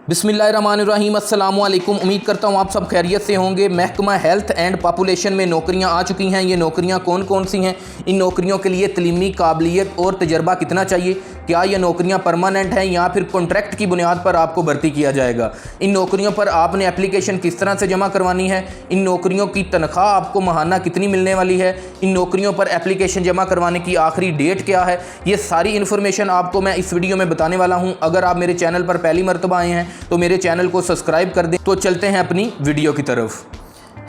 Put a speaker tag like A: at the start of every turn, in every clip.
A: बिस्मिल्लाहिर्रहमानिर्रहीम अस्सलामु अलैकुम। उम्मीद करता हूँ आप सब खैरियत से होंगे। महकमा हेल्थ एंड पॉपुलेशन में नौकरियाँ आ चुकी हैं। ये नौकरियाँ कौन कौन सी हैं, इन नौकरियों के लिए तलीमी काबिलियत और तजर्बा कितना चाहिए, क्या ये नौकरियाँ परमानेंट हैं या फिर कॉन्ट्रैक्ट की बुनियाद पर आपको भर्ती किया जाएगा, इन नौकरियों पर आपने एप्लीकेशन किस तरह से जमा करवानी है, इन नौकरियों की तनख्वाह आपको माहाना कितनी मिलने वाली है, इन नौकरियों पर एप्लीकेशन जमा करवाने की आखिरी डेट क्या है, ये सारी इन्फॉर्मेशन आपको मैं इस वीडियो में बताने वाला हूँ। अगर आप मेरे चैनल पर पहली मरतबा आए हैं तो मेरे चैनल को सब्सक्राइब कर दें। तो चलते हैं अपनी वीडियो की तरफ।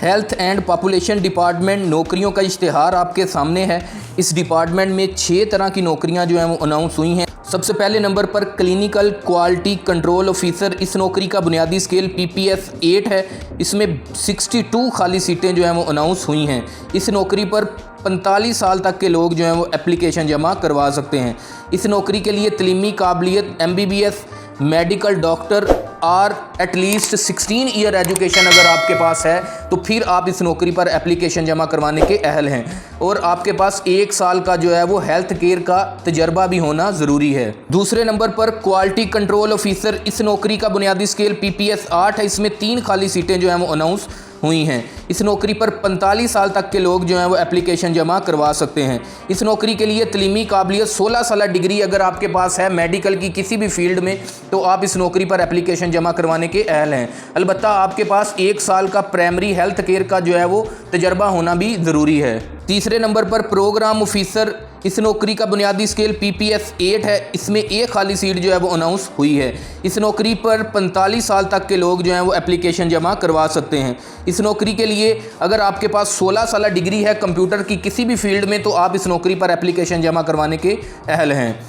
A: हेल्थ एंड पॉपुलेशन डिपार्टमेंट नौकरियों का इश्तिहार आपके सामने है। इस डिपार्टमेंट में 6 तरह की नौकरियां जो हैं वो अनाउंस हुई हैं। सबसे पहले नंबर पर क्लिनिकल क्वालिटी कंट्रोल ऑफिसर। इस नौकरी का बुनियादी स्केल PPS 8 है। इसमें 62 खाली सीटें जो हैं वो अनाउंस हुई हैं। इस नौकरी पर 45 साल तक के लोग जो हैं वो एप्लीकेशन जमा करवा सकते हैं। इस नौकरी के लिए तलीमी काबिलियत MBBS मेडिकल डॉक्टर और एटलीस्ट 16 ईयर एजुकेशन अगर आपके पास है तो फिर आप इस नौकरी पर एप्लीकेशन जमा करवाने के अहल हैं, और आपके पास 1 साल का जो है वो हेल्थ केयर का तजर्बा भी होना ज़रूरी है। दूसरे नंबर पर क्वालिटी कंट्रोल ऑफिसर। इस नौकरी का बुनियादी स्केल PPS 8 है। इसमें 3 खाली सीटें जो हैं वो अनाउंस हुई हैं। इस नौकरी पर 45 साल तक के लोग जो हैं वो एप्लीकेशन जमा करवा सकते हैं। इस नौकरी के लिए तलीमी काबिलियत 16 साल डिग्री अगर आपके पास है मेडिकल की किसी भी फील्ड में तो आप इस नौकरी पर एप्लीकेशन जमा करवाने के अहल हैं। अलबत्ता आपके पास 1 साल का प्राइमरी हेल्थ केयर का जो है वो तजर्बा होना भी ज़रूरी है। तीसरे नंबर पर प्रोग्राम ऑफिसर। इस नौकरी का बुनियादी स्केल PPS 8 है। इसमें 1 खाली सीट जो है वो अनाउंस हुई है। इस नौकरी पर 45 साल तक के लोग जो हैं वो एप्लीकेशन जमा करवा सकते हैं। इस नौकरी के लिए अगर आपके पास 16 साल डिग्री है कंप्यूटर की किसी भी फील्ड में तो आप इस नौकरी पर एप्लीकेशन जमा करवाने के अहल हैं।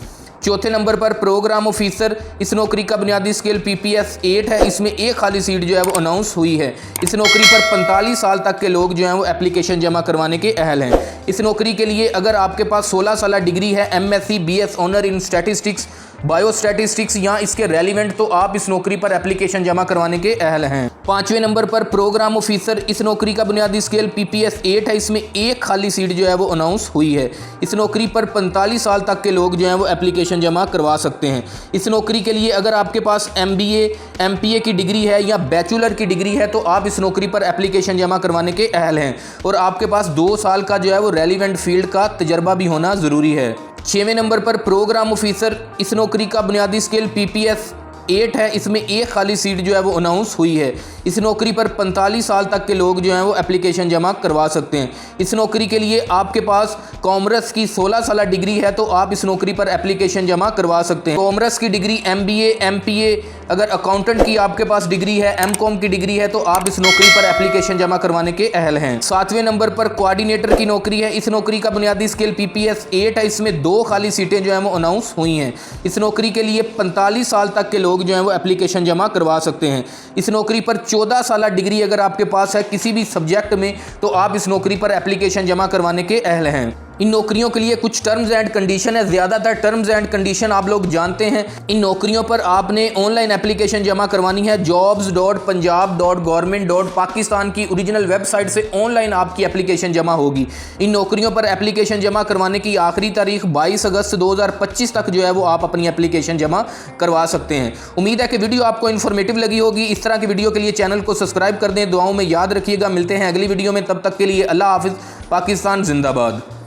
A: चौथे नंबर पर प्रोग्राम ऑफिसर। इस नौकरी का बुनियादी स्केल PPS 8 है। इसमें 1 खाली सीट जो है वो अनाउंस हुई है। इस नौकरी पर 45 साल तक के लोग जो हैं वो एप्लीकेशन जमा करवाने के अहल हैं। इस नौकरी के लिए अगर आपके पास 16 साल डिग्री है MSc BS honour in statistics biostatistics या इसके रेलिवेंट तो आप इस नौकरी पर एप्लीकेशन जमा करवाने के अहल हैं। 5वें नंबर पर प्रोग्राम ऑफिसर। इस नौकरी का बुनियादी स्केल PPS 8 है। इसमें 1 खाली सीट जो है वो अनाउंस हुई है। इस नौकरी पर 45 साल तक के लोग जो हैं वो एप्लीकेशन जमा करवा सकते हैं। इस नौकरी के लिए अगर आपके पास MBA MPA की डिग्री है या बैचलर की डिग्री है तो आप इस नौकरी पर एप्लीकेशन जमा करवाने के अहल हैं, और आपके पास 2 साल का जो है वो रेलिवेंट फील्ड का तजर्बा भी होना ज़रूरी है। 6वें नंबर पर प्रोग्राम ऑफिसर। इस नौकरी का बुनियादी स्केल PPS 8 है। इसमें 1 खाली सीट जो है वो अनाउंस हुई है। इस नौकरी पर 45 साल तक के लोग जो हैं वो एप्लीकेशन जमा करवा सकते हैं। इस नौकरी के लिए आपके पास कॉमर्स की 16 साल डिग्री है तो आप इस नौकरी पर एप्लीकेशन जमा करवा सकते हैं। कॉमर्स की डिग्री MBA MPA, अगर अकाउंटेंट की आपके पास डिग्री है, MCOM की डिग्री है तो आप इस नौकरी पर एप्लीकेशन जमा करवाने के अहल हैं। 7वें नंबर पर कोऑर्डिनेटर की नौकरी है। इस नौकरी का बुनियादी स्केल PPS 8 है। इसमें 2 खाली सीटें जो हैं वो अनाउंस हुई हैं। इस नौकरी के लिए 45 साल तक के लोग जो हैं वो एप्लीकेशन जमा करवा सकते हैं। इस नौकरी पर 14 साल डिग्री अगर आपके पास है किसी भी सब्जेक्ट में तो आप इस नौकरी पर एप्लीकेशन जमा करवाने के अहल हैं। इन नौकरियों के लिए कुछ टर्म्स एंड कंडीशन है। ज़्यादातर टर्म्स एंड कंडीशन आप लोग जानते हैं। इन नौकरियों पर आपने ऑनलाइन एप्लीकेशन जमा करवानी है। jobs.punjab.government.pakistan की ओरिजिनल वेबसाइट से ऑनलाइन आपकी एप्लीकेशन जमा होगी। इन नौकरियों पर एप्लीकेशन जमा करवाने की आखिरी तारीख 22 अगस्त 2025 तक जो है वो आप अपनी एप्लीकेशन जमा करवा सकते हैं। उम्मीद है कि वीडियो आपको इन्फॉर्मेटिव लगी होगी। इस तरह की वीडियो के लिए चैनल को सब्सक्राइब कर दें। दुआओं में याद रखिएगा। मिलते हैं अगली वीडियो में, तब तक के लिए अल्लाह हाफिज़। पाकिस्तान जिंदाबाद।